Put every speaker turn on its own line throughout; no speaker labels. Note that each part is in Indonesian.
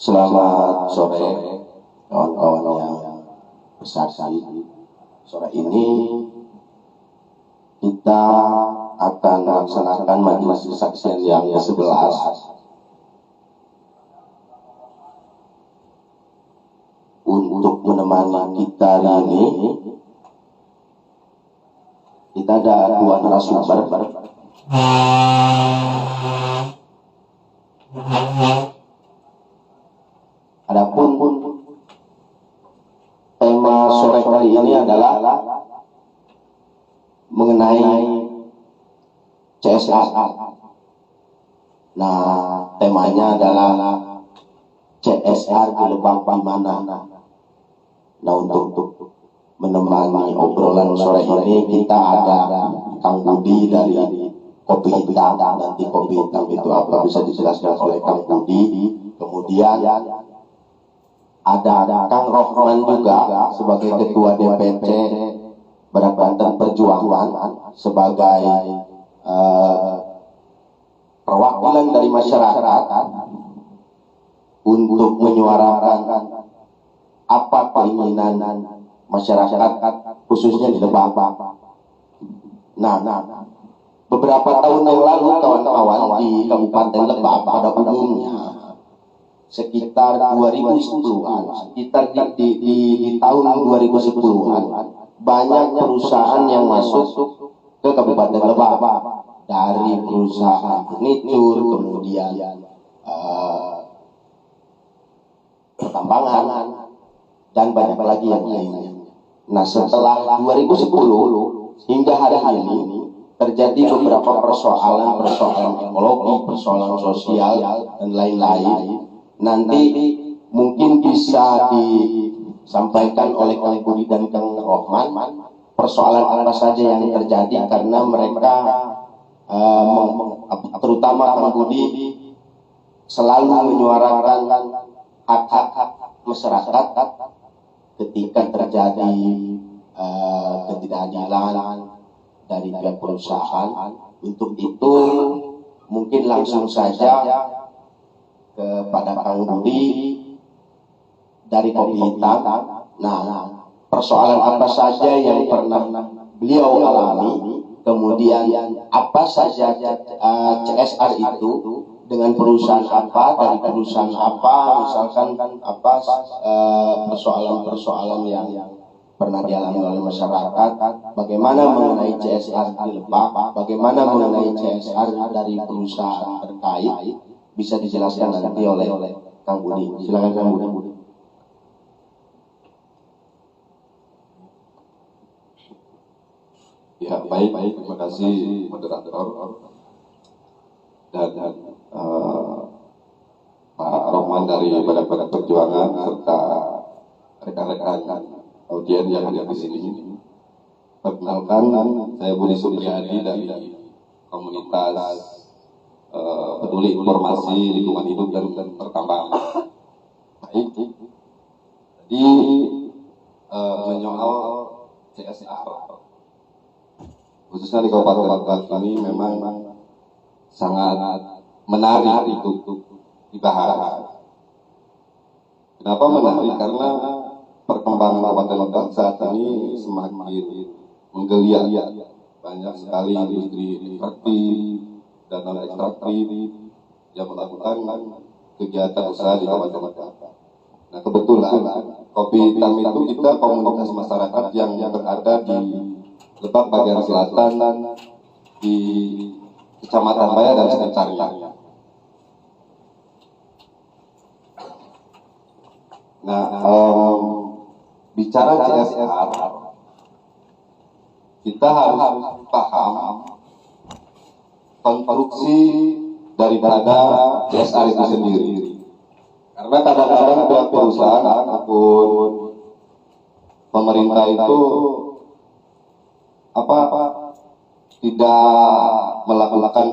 Selamat sore kawan-kawan yang bersaksi. Sore ini kita akan melaksanakan majelis kesaksian yang ke-11 untuk menemani kita hari ini. Kita ada dua narasumber. Adapun tema sore kali ini adalah mengenai CSR. Nah, temanya adalah CSR di Lebak di mana. Nah, untuk menemani obrolan sore ini kita ada Kang Budi dari Kopi Hitam. Nanti Kopi Hitam itu apa bisa dijelaskan oleh Kang Budi. Kemudian ada Kang Rohman juga sebagai Ketua DPC Berak Banten Perjuangan sebagai perwakilan dari masyarakat untuk menyuarakan apa keinginan masyarakat khususnya di Lebak. Nah, beberapa tahun yang lalu kawan-kawan di Kabupaten Lebak pada umumnya sekitar 2010-an, sekitar di tahun 2010-an banyak perusahaan yang masuk ke Kabupaten Lebak, dari perusahaan furnitur, kemudian pertambangan, dan banyak lagi yang lainnya. Nah, setelah 2010 hingga hari ini terjadi beberapa persoalan ekologi, persoalan sosial, dan lain-lain. Nanti mungkin bisa disampaikan oleh Kang Budi dan Kang Rohman persoalan apa saja yang terjadi, karena mereka terutama Kang Budi selalu menyuarakan hak-hak masyarakat ketika terjadi ketidakadilan dari pihak perusahaan. Untuk itu mungkin langsung saja kepada Kang Budi dari Kopi Hitam. Nah, persoalan apa saja yang pernah beliau alami, kemudian apa saja CSR itu, dengan perusahaan apa, dari perusahaan apa, misalkan apa persoalan-persoalan yang pernah dialami oleh masyarakat, bagaimana mengenai CSR di Lebak, bagaimana mengenai CSR dari perusahaan terkait, bisa dijelaskan nanti oleh Kang Budi. Silakan Kang Budi.
Ya, baik, terima kasih moderator dan Pak Rohman dari Badan Perjuangan serta rekan-rekan audien yang hadir di sini. Perkenalkan, saya Budi Supriyadi dari komunitas peduli informasi lingkungan hidup dan pertambangan. Baik, jadi menyoal CSR khususnya di Kabupaten Lebak ini memang sangat menarik untuk dibahas. Kenapa menarik? Karena perkembangan Kabupaten Lebak saat ini semakin menggeliat. Banyak sekali industri ekstraktif dan non ekstraktif yang melakukan kegiatan usaha di Kabupaten Lebak. Nah, kebetulan Kopi Hitam itu kita komunitas masyarakat yang berada di Lebak bagian selatan di Kecamatan Baya dan sekitarnya. Nah, bicara CSR, kita harus paham konstruksi daripada CSR itu sendiri. Karena kadang-kadang pihak perusahaan ataupun pemerintah itu tidak melakukan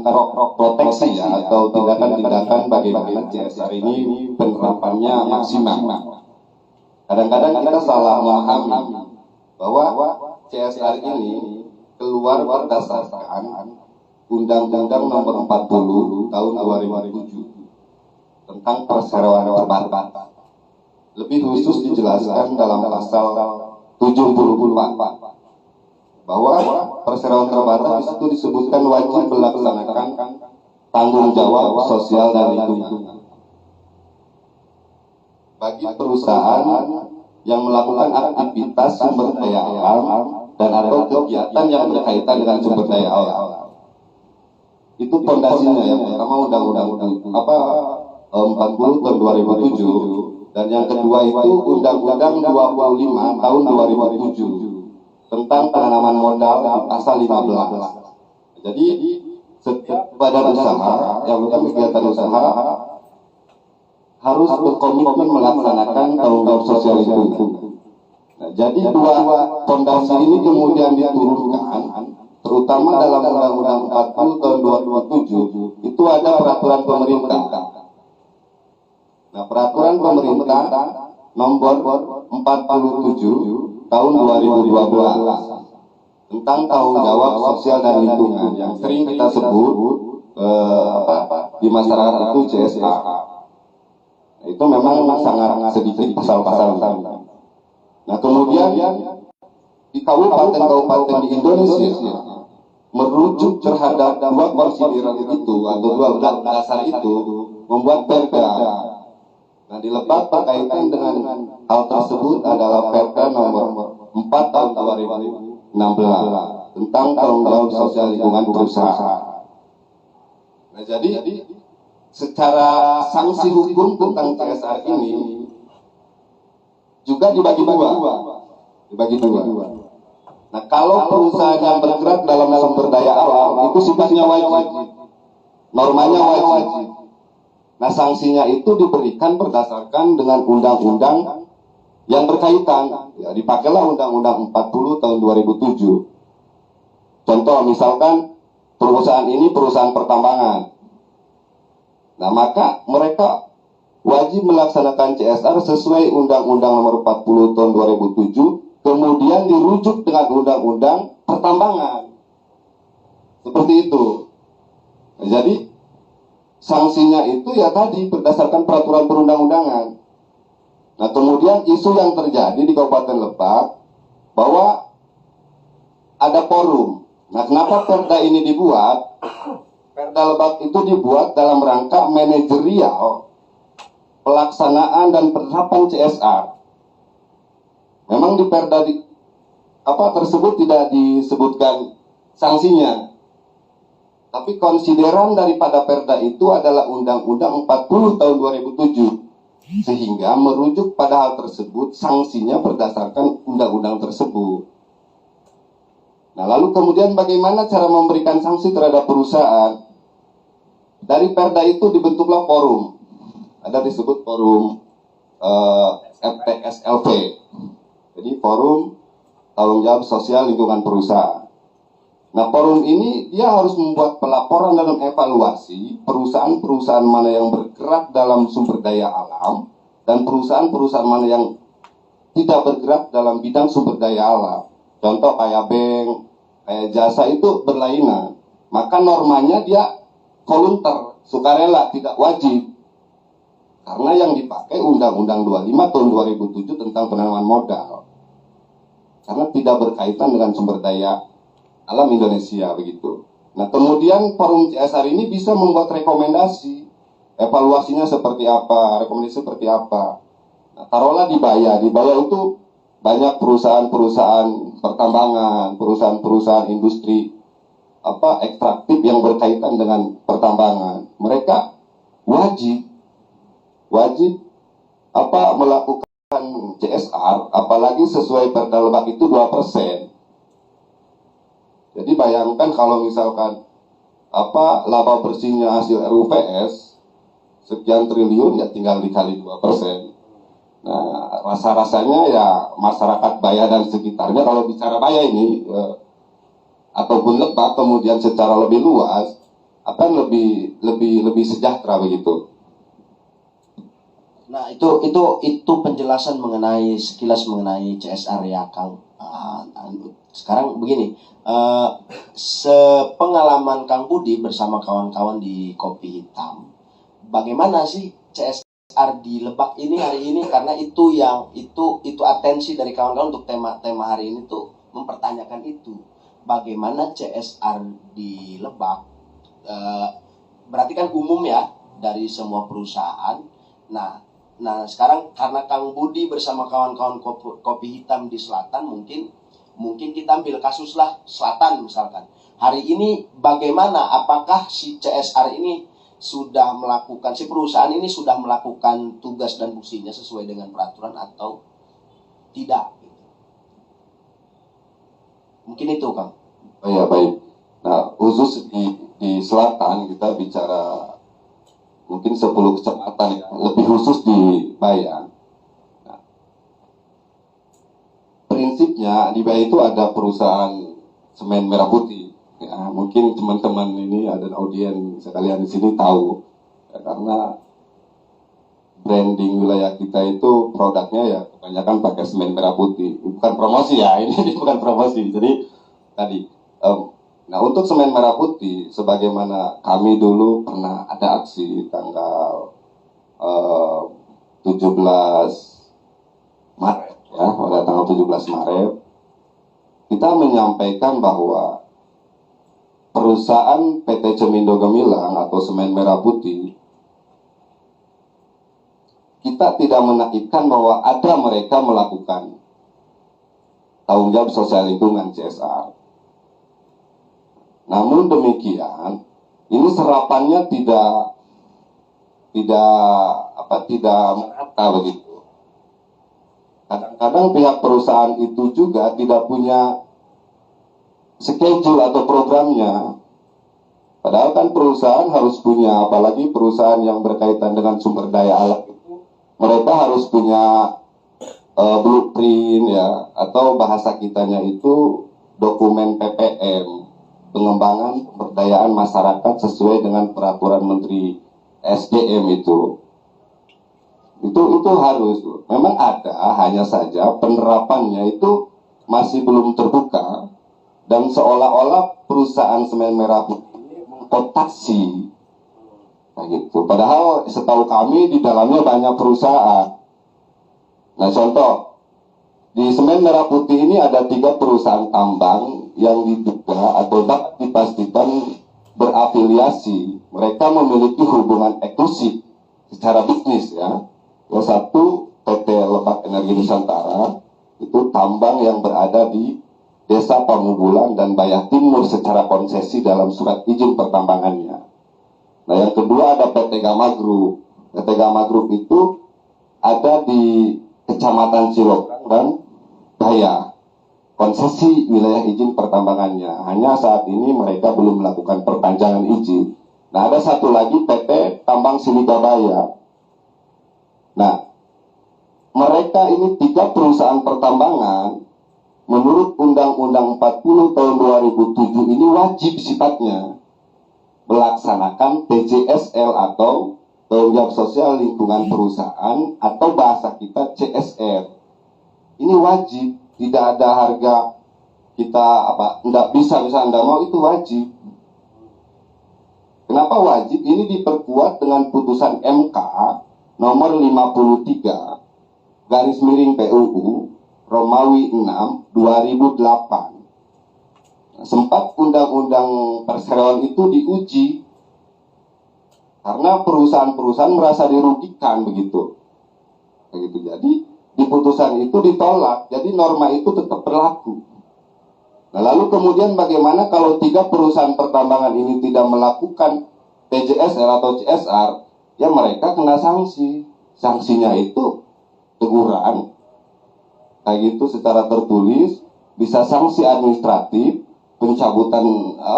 proteksi atau tindakan-tindakan bagaimana CSR ini penerapannya maksimal. Kadang-kadang kita salah memahami bahwa CSR ini keluar berdasarkan Undang-Undang Nomor 40 Tahun 2007 tentang perseroan terbatas. Lebih khusus dijelaskan dalam pasal 74 bahwa perseroan terbatas itu disebutkan wajib melaksanakan tanggung jawab sosial dan lingkungan bagi perusahaan yang melakukan aktivitas sumber daya alam dan atau kegiatan yang berkaitan dengan sumber daya alam. Itu pondasinya. Yang pertama Undang-Undang 40 tahun 2007, dan yang kedua itu Undang-Undang 25 tahun 2007 tentang penanaman modal di pasal 15. Jadi setiap badan usaha yang melakukan kegiatan usaha harus berkomitmen melaksanakan tanggung jawab sosial itu. Nah, jadi dua fondasi ini kemudian diturunkan, terutama dalam Undang-Undang 40 tahun 2007 itu ada peraturan pemerintah. Nah, peraturan pemerintah nomor 47 tahun 2012 tentang tanggung jawab sosial dan lingkungan yang sering kita sebut di masyarakat itu CSR. Itu memang sangat sedikit pasal-pasal. Nah, kemudian di kabupaten-kabupaten di Indonesia merujuk terhadap dua konsideran itu atau dua dasar itu membuat perda. Nah, di Lebak berkaitan dengan hal tersebut adalah perda nomor 4 tahun 2016 tentang tanggung jawab sosial lingkungan perusahaan. Nah, jadi secara sanksi hukum tentang CSR ini juga dibagi dua. Nah, kalau perusahaan yang bergerak dalam sumber daya alam itu sifatnya wajib, normanya wajib. Nah, sanksinya itu diberikan berdasarkan dengan undang-undang yang berkaitan. Ya, dipakailah Undang-Undang 40 tahun 2007. Contoh misalkan perusahaan ini perusahaan pertambangan. Nah, maka mereka wajib melaksanakan CSR sesuai Undang-Undang nomor 40 tahun 2007, kemudian dirujuk dengan Undang-Undang pertambangan. Seperti itu. Nah, jadi sanksinya itu ya tadi berdasarkan peraturan perundang-undangan. Nah, kemudian isu yang terjadi di Kabupaten Lebak bahwa ada forum. Nah, kenapa perda ini dibuat? Perda Lebak itu dibuat dalam rangka manajerial pelaksanaan dan penerapan CSR. Memang di perda tersebut tidak disebutkan sanksinya. Tapi konsideran daripada perda itu adalah Undang-Undang 40 tahun 2007. Sehingga merujuk pada hal tersebut, sanksinya berdasarkan undang-undang tersebut. Nah, lalu kemudian bagaimana cara memberikan sanksi terhadap perusahaan? Dari perda itu dibentuklah forum. Ada disebut forum FTSLP. Jadi forum tanggung jawab sosial lingkungan perusahaan. Nah, forum ini dia harus membuat pelaporan dan evaluasi perusahaan-perusahaan mana yang bergerak dalam sumber daya alam dan perusahaan-perusahaan mana yang tidak bergerak dalam bidang sumber daya alam. Contoh kayak bank, kayak jasa itu berlainan. Maka normanya dia volunteer, sukarela, tidak wajib. Karena yang dipakai Undang-Undang 25 tahun 2007 tentang penanaman modal. Karena tidak berkaitan dengan sumber daya alam Indonesia begitu. Nah, kemudian forum CSR ini bisa membuat rekomendasi, evaluasinya seperti apa, rekomendasi seperti apa. Nah, taruhlah di Baya itu banyak perusahaan-perusahaan pertambangan, perusahaan-perusahaan industri ekstraktif yang berkaitan dengan pertambangan. Mereka wajib melakukan CSR, apalagi sesuai Perda Lebak itu 2%. Jadi bayangkan kalau misalkan laba bersihnya hasil RUPS sekian triliun, ya tinggal dikali 2%. Nah, rasa-rasanya ya masyarakat Baya dan sekitarnya, kalau bicara Baya ini ataupun Lebak kemudian secara lebih luas akan lebih sejahtera begitu.
Nah, itu penjelasan sekilas mengenai CSR ya, Kang. Sekarang begini, sepengalaman Kang Budi bersama kawan-kawan di Kopi Hitam, bagaimana sih CSR di Lebak ini hari ini, karena itu yang itu atensi dari kawan-kawan untuk tema hari ini tuh mempertanyakan itu. Bagaimana CSR di Lebak? Berarti kan umum ya dari semua perusahaan. Nah sekarang karena Kang Budi bersama kawan-kawan kopi hitam di selatan, mungkin kita ambil kasus lah selatan misalkan. Hari ini bagaimana, apakah si CSR ini sudah melakukan, si perusahaan ini sudah melakukan tugas dan fungsinya sesuai dengan peraturan atau tidak? Mungkin itu, Kang.
Oh ya, baik. Nah, khusus di selatan kita bicara mungkin 10 kecamatan ya, lebih khusus di Bayan. Nah, prinsipnya di Bayan itu ada perusahaan semen merah putih. Ya, mungkin teman-teman ini ada audien sekalian di sini tahu, ya, karena branding wilayah kita itu produknya ya kebanyakan pakai semen merah putih. Bukan promosi ya, ini bukan promosi. Jadi tadi, nah untuk semen merah putih, sebagaimana kami dulu pernah ada aksi tanggal 17 Maret ya, pada tanggal 17 Maret kita menyampaikan bahwa perusahaan PT Cemindo Gemilang atau semen merah putih, kita tidak menaikkan bahwa ada mereka melakukan tanggung jawab sosial lingkungan CSR. Namun demikian, ini serapannya tidak merata begitu. Kadang-kadang pihak perusahaan itu juga tidak punya schedule atau programnya. Padahal kan perusahaan harus punya, apalagi perusahaan yang berkaitan dengan sumber daya alam itu, mereka harus punya blueprint ya, atau bahasa kitanya itu dokumen PPM, pengembangan pemberdayaan masyarakat sesuai dengan peraturan Menteri SDM itu harus, memang ada, hanya saja penerapannya itu masih belum terbuka, dan seolah-olah perusahaan semen merah putih ini mengkotaksi, nah gitu. Padahal setahu kami di dalamnya banyak perusahaan. Nah contoh, di semen merah putih ini ada 3 perusahaan tambang yang diduga atau dapat dipastikan berafiliasi. Mereka memiliki hubungan eksklusif secara bisnis ya. Yang satu PT Lebak Energi Nusantara, itu tambang yang berada di Desa Pamubulan dan Bayah Timur secara konsesi dalam surat izin pertambangannya. Nah yang kedua ada PT Gama Group. PT Gama Group itu ada di Kecamatan Cilokan dan Baya, konsesi wilayah izin pertambangannya. Hanya saat ini mereka belum melakukan perpanjangan izin. Nah ada satu lagi PT Tambang Siligabaya. Nah mereka ini 3 perusahaan pertambangan menurut Undang-Undang 40 tahun 2007 ini wajib sifatnya melaksanakan TJSL atau tanggung jawab sosial lingkungan perusahaan, atau bahasa kita CSR. Ini wajib, tidak ada harga kita enggak bisa Anda mau, itu wajib. Kenapa wajib? Ini diperkuat dengan putusan MK nomor 53 garis miring PUU Romawi 6 2008. Sempat undang-undang perseroan itu diuji karena perusahaan-perusahaan merasa dirugikan begitu. Jadi di putusan itu ditolak, jadi norma itu tetap berlaku. Nah, lalu kemudian bagaimana kalau 3 perusahaan pertambangan ini tidak melakukan TJSL atau CSR? Ya mereka kena sanksi. Sanksinya itu teguran, kayak gitu secara tertulis, bisa sanksi administratif, pencabutan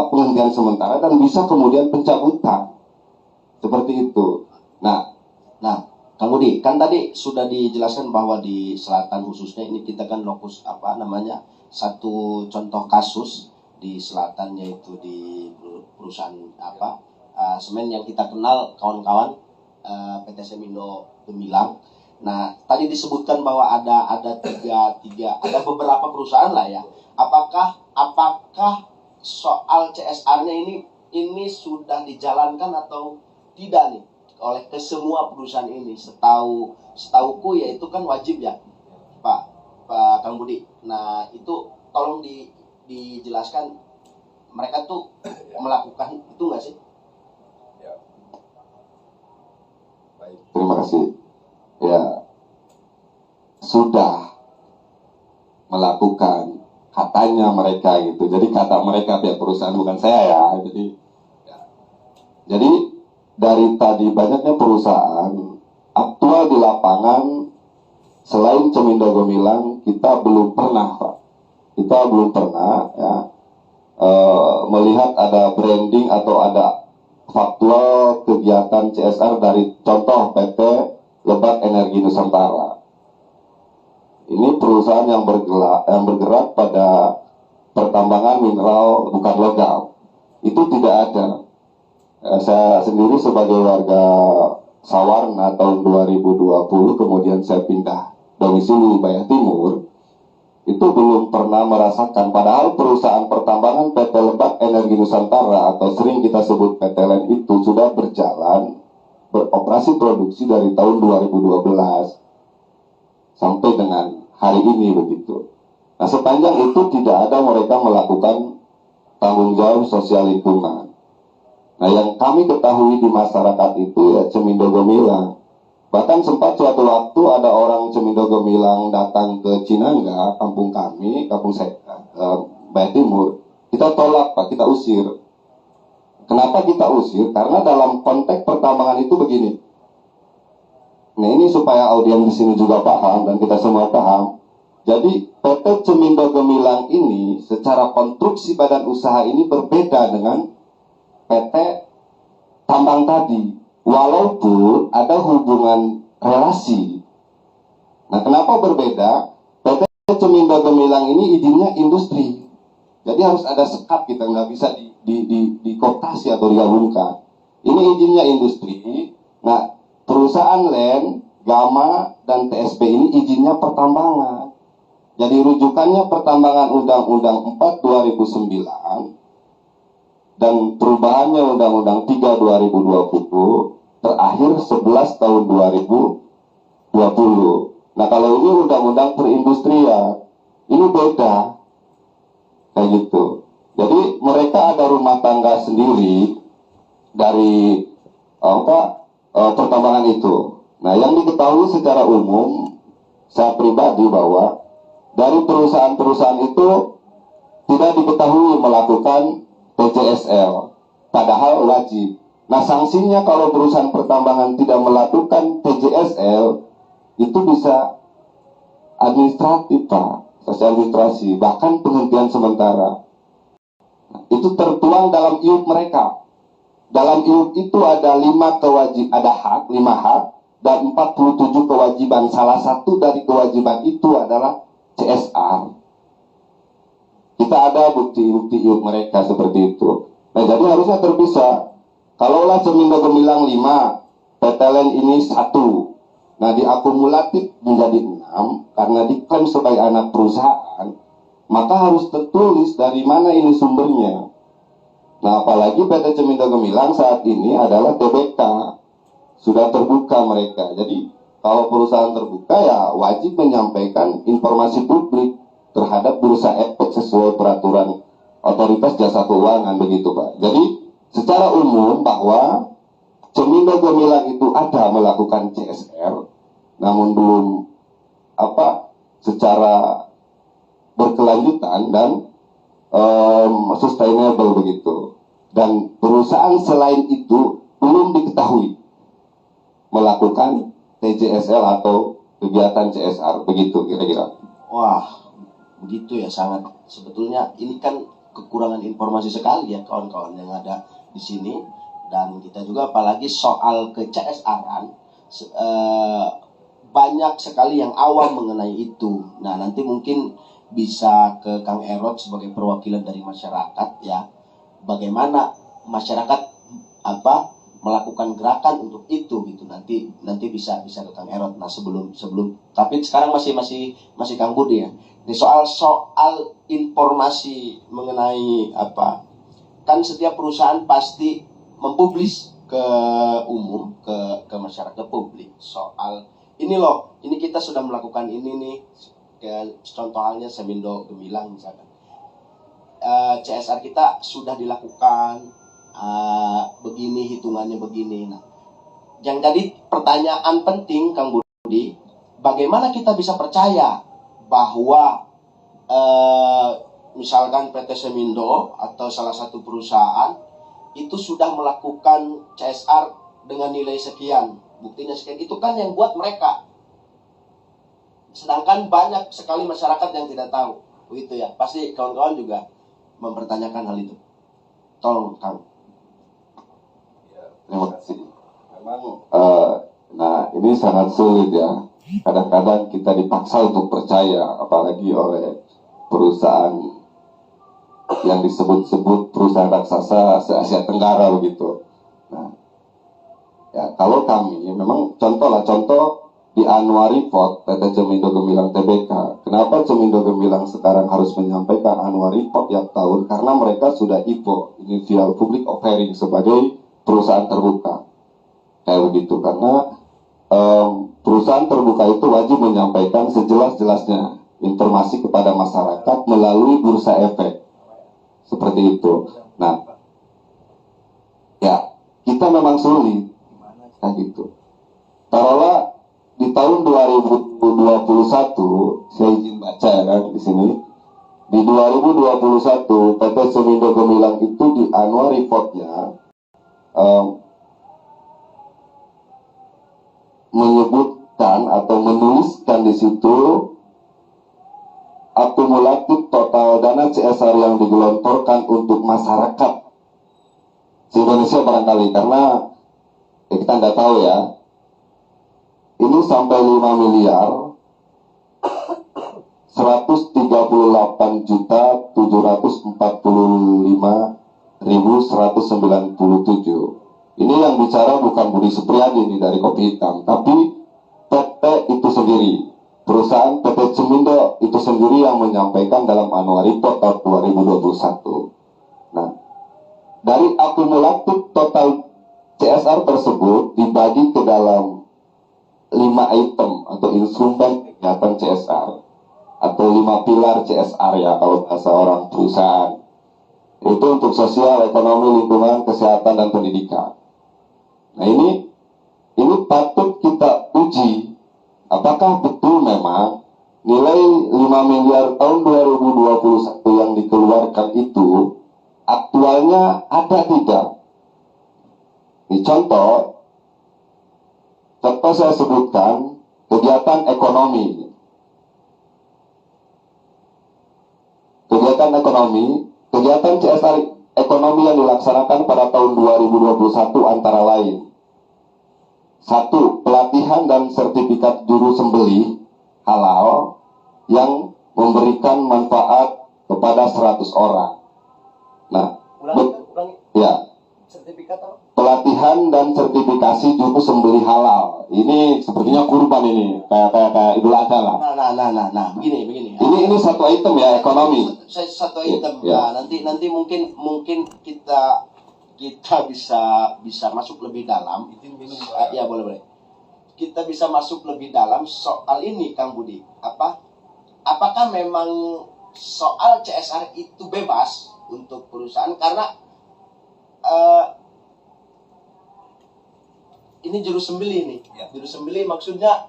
penghentian sementara, dan bisa kemudian pencabutan. Seperti itu. Nah,
Kang Budi, kan tadi sudah dijelaskan bahwa di selatan khususnya ini kita kan lokus satu contoh kasus di selatan, yaitu di perusahaan semen yang kita kenal kawan-kawan, PT Cemindo Gemilang. Nah, tadi disebutkan bahwa ada beberapa perusahaan lah ya. Apakah soal CSR-nya ini sudah dijalankan atau tidak nih? oleh ke semua perusahaan ini. Setauku ya itu kan wajib ya, Pak Kang Budi. Nah itu tolong dijelaskan, mereka tuh melakukan itu nggak sih?
Ya. Baik, terima kasih. Ya, sudah melakukan, katanya mereka gitu. Jadi kata mereka pihak perusahaan, bukan saya ya. Jadi dari tadi banyaknya perusahaan aktual di lapangan, selain Cemindo Gemilang, kita belum pernah, Pak. Kita belum pernah ya melihat ada branding atau ada faktual kegiatan CSR dari contoh PT Lebak Energi Nusantara. Ini perusahaan yang bergerak pada pertambangan mineral bukan logam. Itu tidak ada. Saya sendiri sebagai warga Sawarna tahun 2020, kemudian saya pindah domisili Bayah Timur, itu belum pernah merasakan. Padahal perusahaan pertambangan PT Lebak Energi Nusantara atau sering kita sebut PT LEN itu sudah berjalan, beroperasi produksi dari tahun 2012 sampai dengan hari ini begitu. Nah sepanjang itu tidak ada mereka melakukan tanggung jawab sosial lingkungan. Nah yang kami ketahui di masyarakat itu ya Cemindo Gemilang. Bahkan sempat suatu waktu ada orang Cemindo Gemilang datang ke Cinangga, kampung kami, kampung saya, Bayah Timur. Kita tolak Pak, kita usir. Kenapa kita usir? Karena dalam konteks pertambangan itu begini. Nah ini supaya audiens di sini juga paham dan kita semua paham. Jadi PT Cemindo Gemilang ini secara konstruksi badan usaha ini berbeda dengan PT tambang tadi, walaupun ada hubungan relasi. Nah kenapa berbeda? PT Cemindo Gemilang ini izinnya industri, jadi harus ada sekat, kita nggak bisa dikooptasi atau digabungkan. Ini izinnya industri. Nah perusahaan LEN, Gama, dan TSP ini izinnya pertambangan. Jadi rujukannya pertambangan Undang-Undang 4 2009 dan perubahannya Undang-Undang 3 2020, terakhir 11 tahun 2020. Nah kalau ini Undang-Undang Perindustrian, ini beda kayak gitu. Jadi mereka ada rumah tangga sendiri dari pertambangan itu. Nah yang diketahui secara umum, saya pribadi bahwa dari perusahaan-perusahaan itu tidak diketahui melakukan TJSL, padahal wajib. Nah sanksinya kalau perusahaan pertambangan tidak melakukan TJSL, itu bisa administratif Pak, sosial administrasi, bahkan penghentian sementara. Itu tertuang dalam IUP mereka. Dalam IUP itu ada 5 hak, dan 47 kewajiban. Salah satu dari kewajiban itu adalah CSR. Kita ada bukti-bukti IUP mereka seperti itu. Nah jadi harusnya terpisah. Kalaulah Cemindo Gemilang 5, PT LEN ini 1. Nah diakumulatif menjadi 6 karena diklaim sebagai anak perusahaan, maka harus tertulis dari mana ini sumbernya. Nah apalagi PT Cemindo Gemilang saat ini adalah TBK, sudah terbuka mereka. Jadi kalau perusahaan terbuka ya wajib menyampaikan informasi publik terhadap bursa efek sesuai peraturan otoritas jasa keuangan begitu Pak. Jadi secara umum bahwa Cemindo Gemilang itu ada melakukan CSR, namun belum secara berkelanjutan dan sustainable begitu. Dan perusahaan selain itu belum diketahui melakukan TJSL atau kegiatan CSR begitu kira-kira.
Wah, begitu ya, sangat sebetulnya ini kan kekurangan informasi sekali ya kawan-kawan yang ada di sini. Dan kita juga apalagi soal ke CSR-an banyak sekali yang awam mengenai itu. Nah nanti mungkin bisa ke Kang Erot sebagai perwakilan dari masyarakat ya, bagaimana masyarakat melakukan gerakan untuk itu gitu. Nanti bisa ke Kang Erot. Nah sebelum tapi sekarang masih Kang Budi ya. Ini soal informasi mengenai kan setiap perusahaan pasti mempublis ke umum, ke masyarakat publik soal ini loh, ini kita sudah melakukan ini nih, contoh halnya Semindo Gemilang misalkan, CSR kita sudah dilakukan, begini hitungannya begini. Nah, yang jadi pertanyaan penting Kang Budi, bagaimana kita bisa percaya bahwa misalkan PT Semindo atau salah satu perusahaan itu sudah melakukan CSR dengan nilai sekian, buktinya sekian, itu kan yang buat mereka. Sedangkan banyak sekali masyarakat yang tidak tahu, begitu ya. Pasti kawan-kawan juga mempertanyakan hal itu. Tolong, Kang.
Terima kasih. Memang, nah ini sangat sulit ya. Kadang-kadang kita dipaksa untuk percaya, apalagi oleh perusahaan yang disebut-sebut perusahaan raksasa se-Asia Tenggara begitu. Nah, ya kalau kami memang contoh di Annual Report PT Cemindo Gemilang Tbk. Kenapa Cemindo Gemilang sekarang harus menyampaikan Annual Report tiap tahun? Karena mereka sudah IPO, Initial Public Offering, sebagai perusahaan terbuka. Kayak begitu, karena perusahaan terbuka itu wajib menyampaikan sejelas-jelasnya informasi kepada masyarakat melalui bursa efek. Seperti itu. Nah, ya kita memang sulit kayak gitu. Taruhlah di tahun 2021, saya izin baca ya kan di sini. Di 2021 PT Semindo Gemilang itu di annual reportnya menyebutkan atau menuliskan di situ akumulatif total dana CSR yang digelontorkan untuk masyarakat Indonesia barangkali, karena kita nggak tahu ya, ini sampai 5 miliar 138.745.197. Ini yang bicara bukan Budi Supriyadi ini dari Kopi Hitam, tapi PT itu sendiri, perusahaan PT Cemindo itu sendiri yang menyampaikan dalam annual report tahun 2021. Nah, dari akumulatif total CSR tersebut dibagi ke dalam 5 item atau instrumen kegiatan CSR atau 5 pilar CSR ya kalau bahasa orang perusahaan. Itu untuk sosial, ekonomi, lingkungan, kesehatan, dan pendidikan. Nah ini patut kita uji apakah betul memang nilai 5 miliar tahun 2021 yang dikeluarkan itu aktualnya ada tidak. Ini contoh saya sebutkan kegiatan ekonomi. Kegiatan CSR ekonomi yang dilaksanakan pada tahun 2021 antara lain: 1. Pelatihan dan sertifikat juru sembelih halal yang memberikan manfaat kepada 100 orang. Nah, ya, sertifikat apa? Pelatihan dan sertifikasi juru sembelih halal. Ini sepertinya kurban ini, kayak Idul Adha lah.
Nah, begini.
Ini satu item ya, ekonomi.
Satu item.
Ya.
Nah, nanti mungkin kita bisa masuk lebih dalam. Ya boleh. Kita bisa masuk lebih dalam soal ini, Kang Budi. Apakah memang soal CSR itu bebas untuk perusahaan? Karena ini juru sembelih nih. Ya. Juru sembelih maksudnya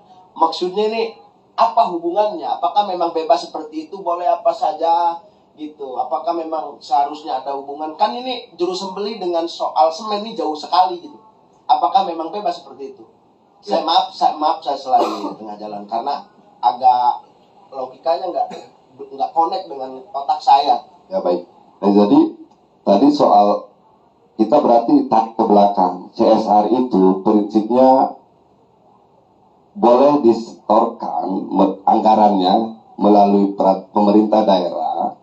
ini apa hubungannya? Apakah memang bebas seperti itu, boleh apa saja gitu? Apakah memang seharusnya ada hubungan? Kan ini juru sembelih dengan soal semen ini jauh sekali gitu. Apakah memang bebas seperti itu? Ya. Saya selalu di tengah jalan karena agak logikanya nggak connect dengan otak saya.
Ya baik. Nah, jadi tadi soal kita berarti tarik ke belakang. CSR itu prinsipnya boleh disetorkan anggarannya melalui pemerintah daerah.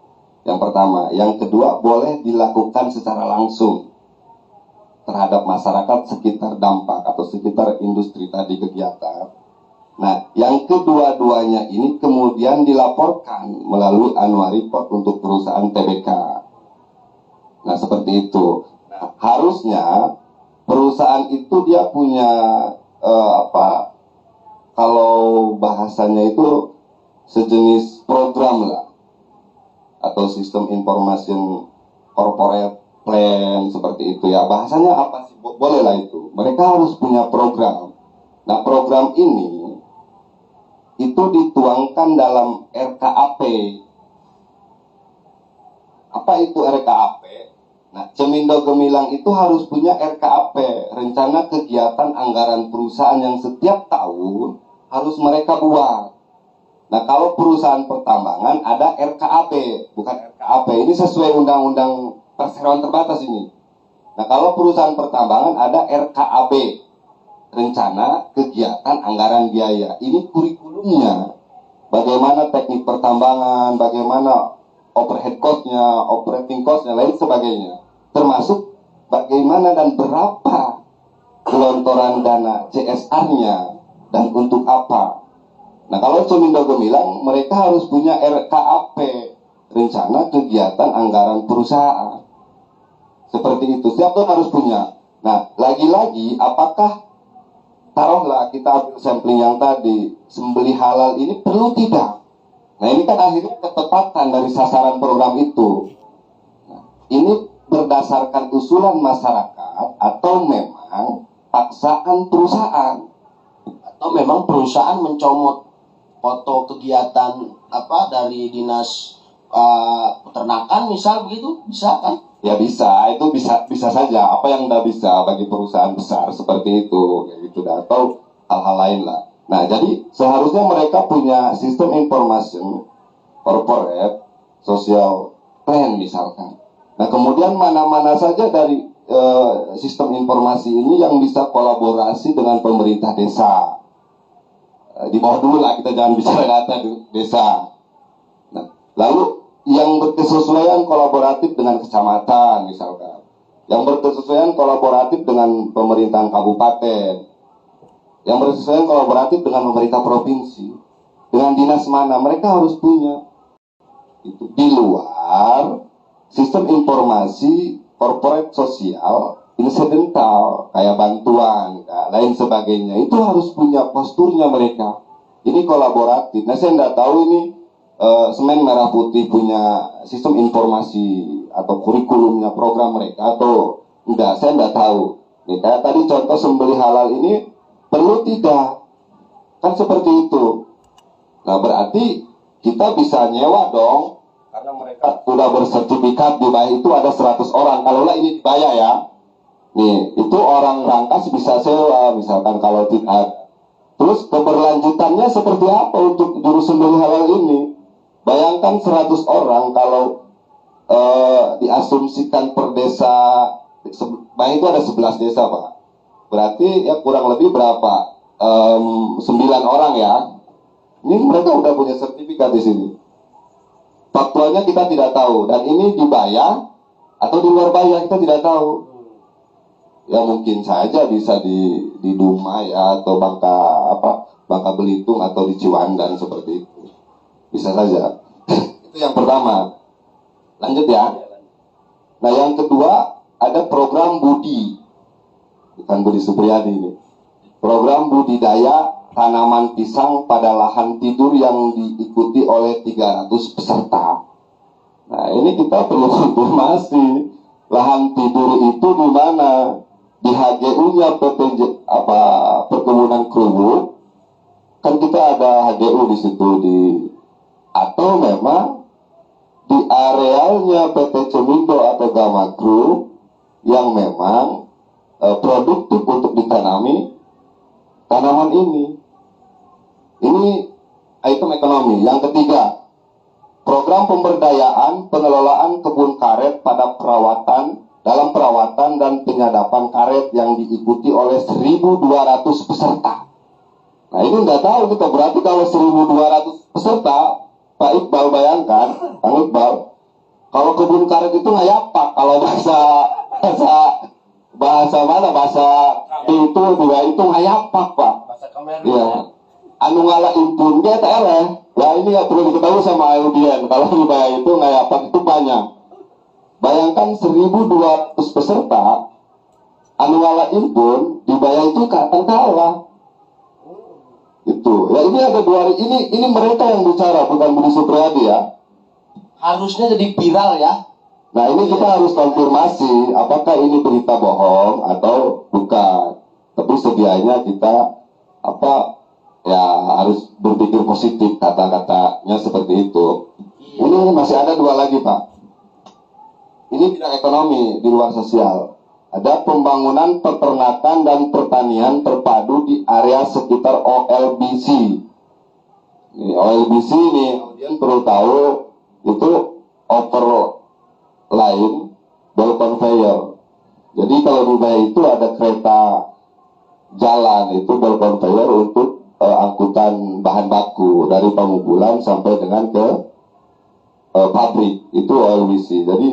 Yang pertama. Yang kedua, boleh dilakukan secara langsung terhadap masyarakat sekitar dampak atau sekitar industri tadi kegiatan. Nah, yang kedua-duanya ini kemudian dilaporkan melalui annual report untuk perusahaan TBK. Nah, seperti itu. Harusnya perusahaan itu dia punya apa, kalau bahasanya itu sejenis program lah, atau sistem information corporate plan seperti itu ya. Bahasanya apa sih? Boleh lah itu. Mereka harus punya program. Nah, program ini itu dituangkan dalam RKAP. Apa itu RKAP? Nah, Cemindo Gemilang itu harus punya RKAP, rencana kegiatan anggaran perusahaan yang setiap tahun harus mereka buat. Nah, kalau perusahaan pertambangan ada RKAB, bukan RKAP. Ini sesuai undang-undang perseroan terbatas ini. Nah, kalau perusahaan pertambangan ada RKAB, rencana kegiatan anggaran biaya. Ini kurikulumnya. Bagaimana teknik pertambangan, bagaimana overhead cost-nya, operating cost-nya, lain sebagainya. Termasuk bagaimana dan berapa gelontoran dana CSR-nya dan untuk apa. Nah, kalau Cemindo Gemilang, mereka harus punya RKAP, rencana kegiatan anggaran perusahaan. Seperti itu, setiap tahun harus punya. Nah, lagi-lagi, apakah, taruhlah kita ambil sampling yang tadi, sembelih halal ini perlu tidak? Nah, ini kan akhirnya ketepatan dari sasaran program itu. Nah, ini berdasarkan usulan masyarakat atau memang paksaan perusahaan?
Atau memang perusahaan mencomot foto kegiatan apa dari dinas peternakan misal begitu, bisa kan?
Ya bisa, itu bisa saja. Apa yang nggak bisa bagi perusahaan besar seperti itu, kayak gitu, atau hal-hal lain lah. Nah, jadi seharusnya mereka punya sistem information corporate social plan misalkan. Nah, kemudian mana-mana saja dari sistem informasi ini yang bisa kolaborasi dengan pemerintah desa. Di bawah dulu lah, kita jangan bicara data desa. Nah, lalu yang berkesesuaian kolaboratif dengan kecamatan misalkan, yang berkesesuaian kolaboratif dengan pemerintahan kabupaten, yang berkesesuaian kolaboratif dengan pemerintah provinsi, dengan dinas mana, mereka harus punya itu. Di luar sistem informasi corporate sosial insidental kayak bantuan, lain sebagainya, itu harus punya posturnya mereka. Ini kolaboratif. Nah, saya nggak tahu ini Semen Merah Putih punya sistem informasi atau kurikulumnya program mereka atau enggak, saya nggak tahu. Nih, kayak tadi contoh sembelih halal ini perlu tidak? Kan seperti itu. Nah, berarti kita bisa nyewa dong, karena mereka sudah bersertifikat di bawah itu ada 100 orang. Kalaulah ini dibayar ya. Nih, itu orang rangkas bisa sewa, misalkan kalau tidak. Terus keberlanjutannya seperti apa untuk juru sembelih halal ini? Bayangkan 100 orang kalau diasumsikan per desa, itu ada 11 desa Pak. Berarti ya kurang lebih berapa? 9 orang ya. Ini mereka udah punya sertifikat di sini. Faktualnya kita tidak tahu, dan ini dibayar atau di luar bayar kita tidak tahu. Ya mungkin saja bisa di Dumai ya, atau Bangka Belitung atau di Ciwandan seperti itu. Bisa saja. Itu yang pertama. Lanjut ya. Nah, yang kedua ada program Budi. Bukan Budi Supriyadi ini. Program budidaya tanaman pisang pada lahan tidur yang diikuti oleh 300 peserta. Nah, ini kita perlu konfirmasi. Lahan tidur itu di mana? Di HGU-nya PT Perkebunan Kerubuk. Kan kita ada HGU di situ atau memang di arealnya PT Cemindo atau Gama Group yang memang produktif untuk ditanami tanaman ini. Ini item ekonomi. Yang ketiga, program pemberdayaan pengelolaan kebun karet pada dalam perawatan dan penyadapan karet yang diikuti oleh 1.200 peserta. Nah, ini nggak tahu kita, berarti kalau 1.200 peserta, Pak Iqbal bayangkan, Pak Iqbal, kalau kebun karet itu ngayapak, kalau bahasa itu juga itu ngayapak Pak. Iya. Anu ngala impun dia teleh. Ya ini nggak perlu diketahui sama audien. Kalau dibayar itu ngayapak itu banyak. Bayangkan 1.200 peserta Anualain pun dibayar itu akan kalah. Itu. Ya ini ada dua, ini mereka yang bicara, bukan Budi Supriyadi ya.
Harusnya jadi viral ya.
Nah ini kita harus konfirmasi apakah ini berita bohong atau bukan. Tapi sedianya kita ya harus berpikir positif, kata-katanya seperti itu. Ini masih ada dua lagi Pak. Ini bidang ekonomi di luar sosial. Ada pembangunan peternakan dan pertanian terpadu di area sekitar OLBC. Ini OLBC ini kemudian perlu tahu itu lain ball conveyor. Jadi kalau di Ubaya itu ada kereta jalan itu ball conveyor untuk angkutan bahan baku dari Pamubulan sampai dengan ke pabrik itu OLBC. Jadi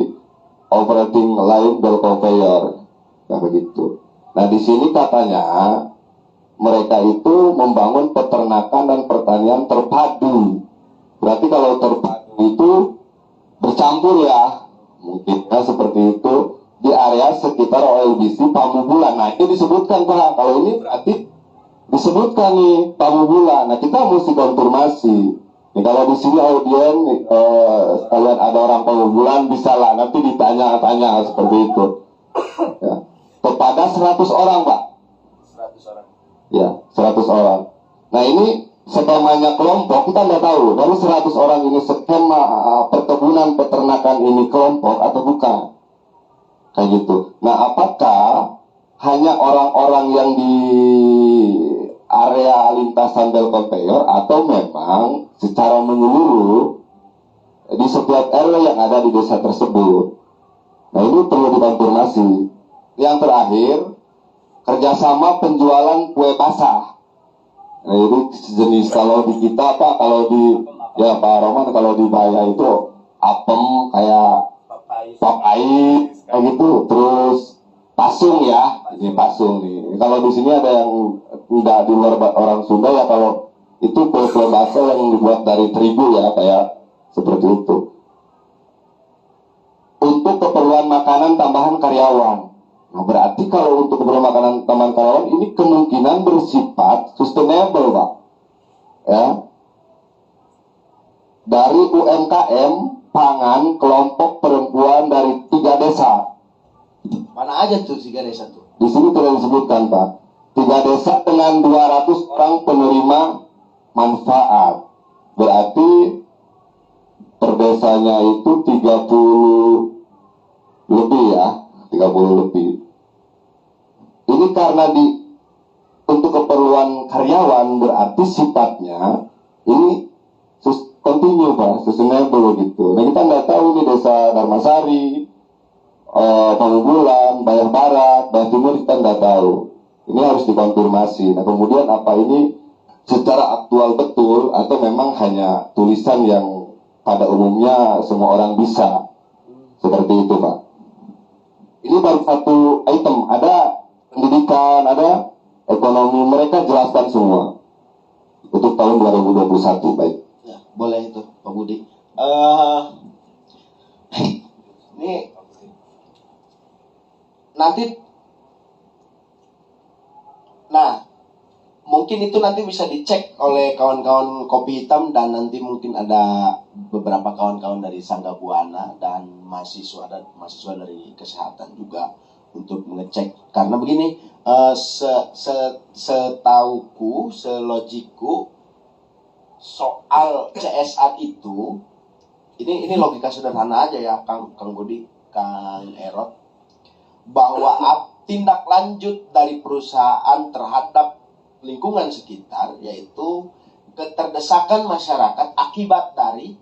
operating line ball conveyor, kayak begitu. Nah di sini katanya mereka itu membangun peternakan dan pertanian terpadu. Berarti kalau terpadu itu bercampur ya, mungkin ya seperti itu di area sekitar OLBC Pamubulan. Nah ini disebutkan Pak, kalau ini berarti disebutkan nih Pamubulan. Nah kita mesti konfirmasi. Nih kalau di sini audien kalian ada orang Pamubulan bisa lah nanti ditanya-tanya seperti itu. Ya. Kepada 100 orang Pak.
100 orang.
Ya 100 orang. Nah ini skemanya kelompok kita nggak tahu dari 100 orang ini skema perkebunan peternakan ini kelompok atau bukan kayak gitu. Nah apakah hanya orang-orang yang di area lintasan bel conveyor atau memang secara menyeluruh di setiap RW yang ada di desa tersebut. Nah ini perlu dikonfirmasi. Yang terakhir kerjasama penjualan kue basah. Nah, itu sejenis kalau di kita Pak, kalau di ya Pak Roman kalau di Baya itu apem kayak papai kayak gitu, terus pasung ya, ini pasung nih. Kalau di sini ada yang tidak di luar orang Sunda ya, kalau itu kue basah yang dibuat dari terigu ya kayak seperti itu. Untuk keperluan makanan tambahan karyawan. Nah, berarti kalau untuk keperluan makanan tambahan karyawan ini kemungkinan bersifat sustainable, Pak. Ya. Dari UMKM pangan kelompok perempuan dari 3 desa.
Mana aja tuh 3 desa tuh?
Di sini tidak disebutkan, Pak. 3 desa dengan 200 orang penerima manfaat. Berarti per desanya itu 30 lebih ya. 30 lebih. Ini karena untuk keperluan karyawan berarti sifatnya ini continue Pak, sustainable gitu. Nah kita nggak tahu nih desa Dharmasari, Pamubulan, Bayah Barat, Bayah Timur kita nggak tahu. Ini harus dikonfirmasi. Nah kemudian apa ini secara aktual betul atau memang hanya tulisan yang pada umumnya semua orang bisa seperti itu Pak. Ini baru satu item, ada pendidikan, ada ekonomi, mereka jelaskan semua untuk tahun 2021, baik.
Ya, boleh itu Pak Budi. Ini nanti, nah mungkin itu nanti bisa dicek oleh kawan-kawan Kopi Hitam dan nanti mungkin ada beberapa kawan-kawan dari Sangga Buana dan mahasiswa dari kesehatan juga untuk mengecek. Karena begini, setauku, selogikku soal CSR itu, ini logika sederhana aja ya Kang Budi, Kang Erot, bahwa tindak lanjut dari perusahaan terhadap lingkungan sekitar yaitu keterdesakan masyarakat akibat dari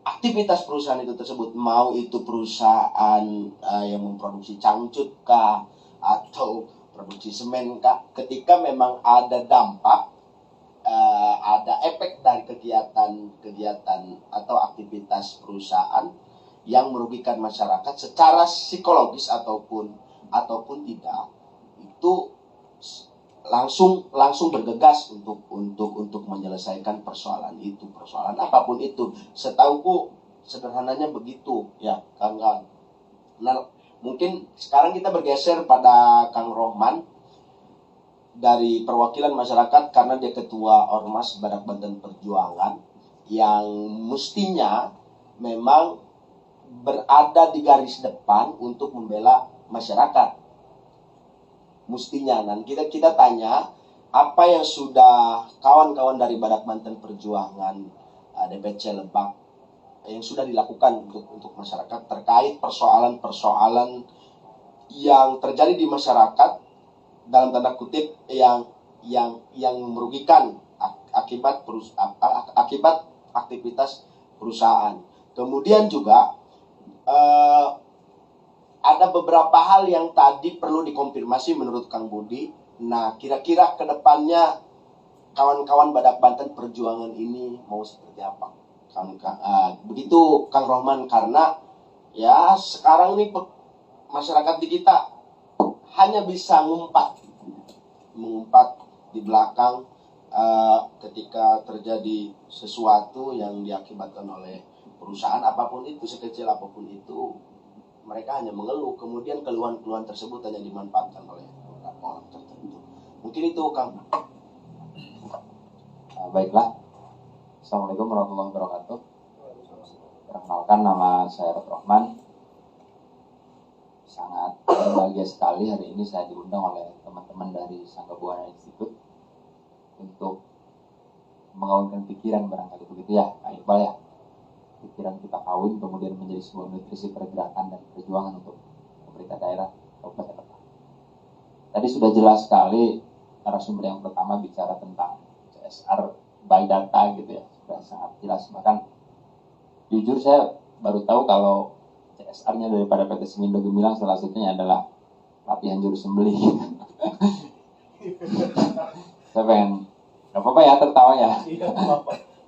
aktivitas perusahaan itu tersebut, mau itu perusahaan yang memproduksi cangcut kah atau produksi semen kah, ketika memang ada dampak, ada efek dari kegiatan atau aktivitas perusahaan yang merugikan masyarakat secara psikologis ataupun tidak, itu langsung bergegas untuk menyelesaikan persoalan itu, persoalan apapun itu. Setauku sederhananya begitu ya, Kang. Nah, Mungkin sekarang kita bergeser pada Kang Rohman dari perwakilan masyarakat karena dia ketua Ormas Badak Banten Perjuangan yang mestinya memang berada di garis depan untuk membela masyarakat. Mestinya, dan kita tanya apa yang sudah kawan-kawan dari Badak Banten Perjuangan DPC Lebak yang sudah dilakukan untuk masyarakat terkait persoalan-persoalan yang terjadi di masyarakat dalam tanda kutip yang merugikan akibat aktivitas perusahaan. Kemudian juga ada beberapa hal yang tadi perlu dikonfirmasi menurut Kang Budi. Nah, kira-kira ke depannya kawan-kawan Badak Banten Perjuangan ini mau seperti apa? Begitu Kang Rohman, karena ya sekarang ini masyarakat di kita hanya bisa mengumpat di belakang ketika terjadi sesuatu yang diakibatkan oleh perusahaan apapun itu, sekecil apapun itu, mereka hanya mengeluh, kemudian keluhan-keluhan tersebut hanya dimanfaatkan oleh beberapa orang tertentu. Mungkin itu, Kang.
Baiklah. Assalamualaikum warahmatullahi wabarakatuh. Perkenalkan, nama saya Rohman. Sangat bahagia sekali hari ini saya diundang oleh teman-teman dari Sangga Buana Institute untuk mengawinkan pikiran, barangkali begitu ya, Kak Iqbal ya. Pikiran kita kawin kemudian menjadi sebuah nutrisi pergerakan dan perjuangan untuk pemerintah daerah Kabupaten Lebak. Tadi sudah jelas sekali narasumber yang pertama bicara tentang CSR by data gitu ya, sudah sangat jelas. Bahkan jujur saya baru tahu kalau CSR-nya daripada PT Semindo Gemilang salah satunya adalah latihan juru sembelih. Saya pengen, gak apa-apa ya tertawa ya.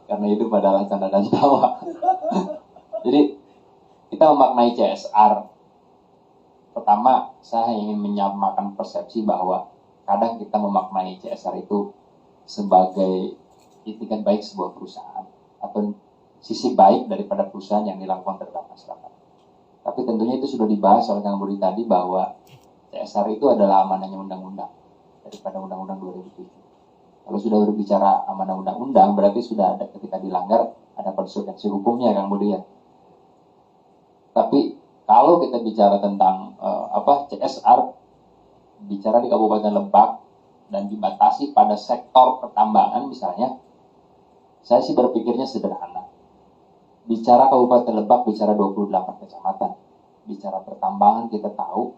Karena itu adalah canda dan tawa. Jadi kita memaknai CSR. Pertama, saya ingin menyamakan persepsi bahwa kadang kita memaknai CSR itu sebagai itikat baik sebuah perusahaan atau sisi baik daripada perusahaan yang dilakukan terhadap masyarakat. Tapi tentunya itu sudah dibahas oleh Kang Budi tadi bahwa CSR itu adalah amanahnya undang-undang daripada Undang-Undang 2007. Kalau sudah berbicara amanah undang-undang, berarti sudah ada ketika dilanggar, ada konsekuensi hukumnya, Kang Budi ya. Tapi kalau kita bicara tentang CSR, bicara di Kabupaten Lebak dan dibatasi pada sektor pertambangan misalnya, saya sih berpikirnya sederhana. Bicara Kabupaten Lebak, bicara 28 kecamatan. Bicara pertambangan, kita tahu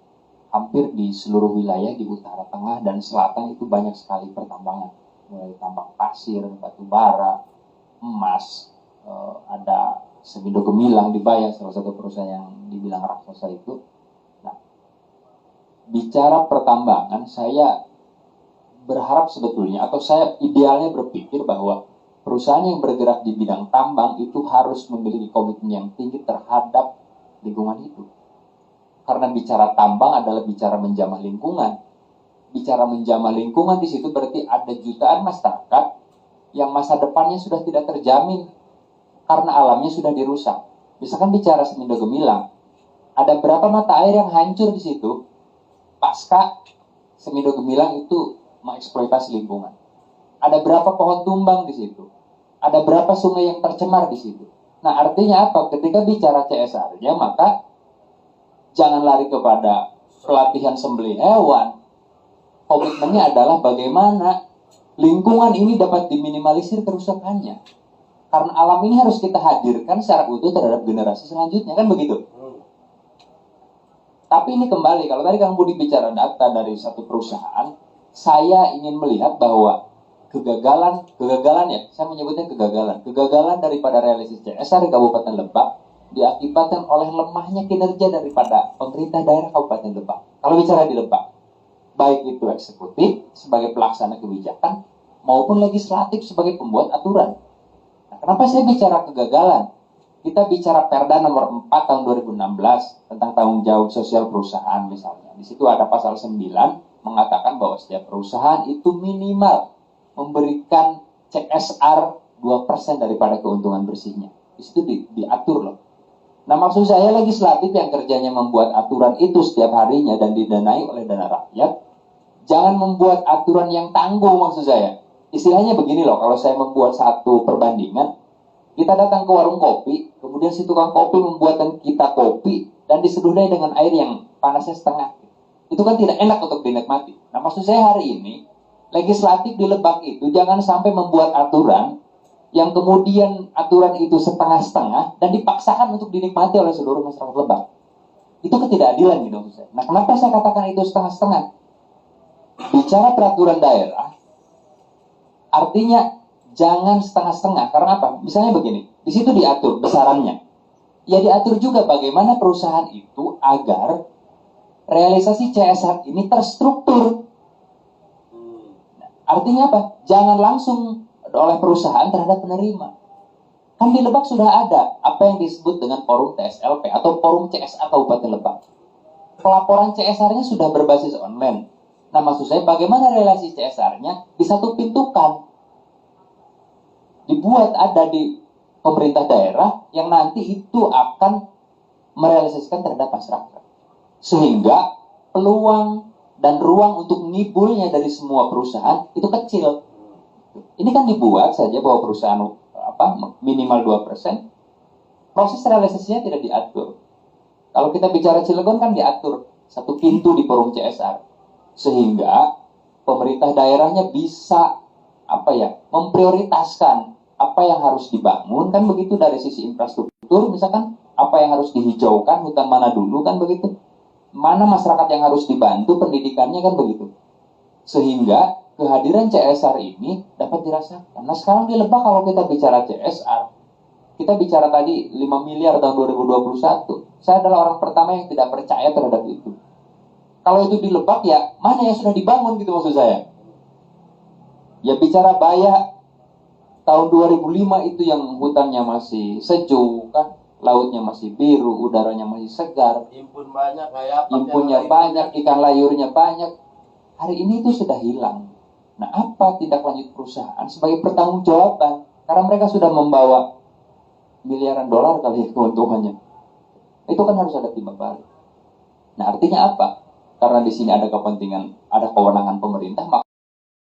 hampir di seluruh wilayah di utara, tengah, dan selatan itu banyak sekali pertambangan. Mulai tambang pasir, batu bara, emas, ada Semindo Gemilang di Bayah, salah satu perusahaan yang dibilang raksasa itu. Nah, bicara pertambangan, saya berharap sebetulnya, atau saya idealnya berpikir bahwa perusahaan yang bergerak di bidang tambang itu harus memiliki komitmen yang tinggi terhadap lingkungan hidup. Karena bicara tambang adalah bicara menjamah lingkungan. Bicara menjamah lingkungan di situ berarti ada jutaan masyarakat yang masa depannya sudah tidak terjamin karena alamnya sudah dirusak. Misalkan bicara Semindo Gemilang, ada berapa mata air yang hancur di situ pasca Semindo Gemilang itu mengeksploitasi lingkungan. Ada berapa pohon tumbang di situ? Ada berapa sungai yang tercemar di situ? Nah, artinya apa? Ketika bicara CSR-nya, maka jangan lari kepada pelatihan sembelih hewan. Komitmennya adalah bagaimana lingkungan ini dapat diminimalisir kerusakannya. Karena alam ini harus kita hadirkan secara utuh terhadap generasi selanjutnya, kan begitu? Tapi ini kembali, kalau tadi Kang Budi bicara data dari satu perusahaan, saya ingin melihat bahwa kegagalan ya, saya menyebutnya kegagalan daripada realisasi CSR di Kabupaten Lebak diakibatkan oleh lemahnya kinerja daripada pemerintah daerah Kabupaten Lebak. Kalau bicara di Lebak, baik itu eksekutif sebagai pelaksana kebijakan maupun legislatif sebagai pembuat aturan. Nah, kenapa saya bicara kegagalan? Kita bicara Perda nomor 4 tahun 2016 tentang tanggung jawab sosial perusahaan misalnya. Di situ ada pasal 9 mengatakan bahwa setiap perusahaan itu minimal memberikan CSR 2% daripada keuntungan bersihnya. Di situ diatur loh. Nah, maksud saya legislatif yang kerjanya membuat aturan itu setiap harinya dan didanai oleh dana rakyat, jangan membuat aturan yang tangguh maksud saya. Istilahnya begini loh, kalau saya membuat satu perbandingan, kita datang ke warung kopi, kemudian si tukang kopi membuatkan kita kopi, dan diseduh dengan air yang panasnya setengah. Itu kan tidak enak untuk dinikmati. Nah, maksud saya hari ini, legislatif di Lebak itu jangan sampai membuat aturan yang kemudian aturan itu setengah-setengah dan dipaksakan untuk dinikmati oleh seluruh masyarakat Lebak. Itu ketidakadilan gitu maksud saya. Nah, kenapa saya katakan itu setengah-setengah? Bicara peraturan daerah, artinya jangan setengah-setengah. Karena apa? Misalnya begini, di situ diatur besarannya. Ya diatur juga bagaimana perusahaan itu agar realisasi CSR ini terstruktur. Nah, artinya apa? Jangan langsung oleh perusahaan terhadap penerima. Kan di Lebak sudah ada apa yang disebut dengan forum TSLP atau forum CSR Kabupaten Lebak. Pelaporan CSR-nya sudah berbasis online. Nah, maksud saya bagaimana relasi CSR-nya disatu pintukan. Dibuat ada di pemerintah daerah yang nanti itu akan merealisasikan terhadap masyarakat. Sehingga peluang dan ruang untuk ngibulnya dari semua perusahaan itu kecil. Ini kan dibuat saja bahwa perusahaan minimal 2%, proses realisasinya tidak diatur. Kalau kita bicara Cilegon kan diatur satu pintu di forum CSR, sehingga pemerintah daerahnya bisa memprioritaskan apa yang harus dibangun, kan begitu, dari sisi infrastruktur, misalkan apa yang harus dihijaukan, hutan mana dulu, kan begitu, mana masyarakat yang harus dibantu pendidikannya, kan begitu, sehingga kehadiran CSR ini dapat dirasakan. Nah, sekarang di Lebak kalau kita bicara CSR, kita bicara tadi 5 miliar tahun 2021. Saya adalah orang pertama yang tidak percaya terhadap itu. Kalau itu di Lebak, ya mana yang sudah dibangun gitu maksud saya. Ya bicara Bayak tahun 2005 itu yang hutannya masih sejuk kan, lautnya masih biru, udaranya masih segar, impunnya banyak, ikan layurnya banyak. Hari ini itu sudah hilang. Nah, apa tindak lanjut perusahaan sebagai pertanggungjawaban? Karena mereka sudah membawa miliaran dolar kali ya keuntungannya. Itu kan harus ada timbal balik. Nah, artinya apa? Karena di sini ada kepentingan, ada kewenangan pemerintah,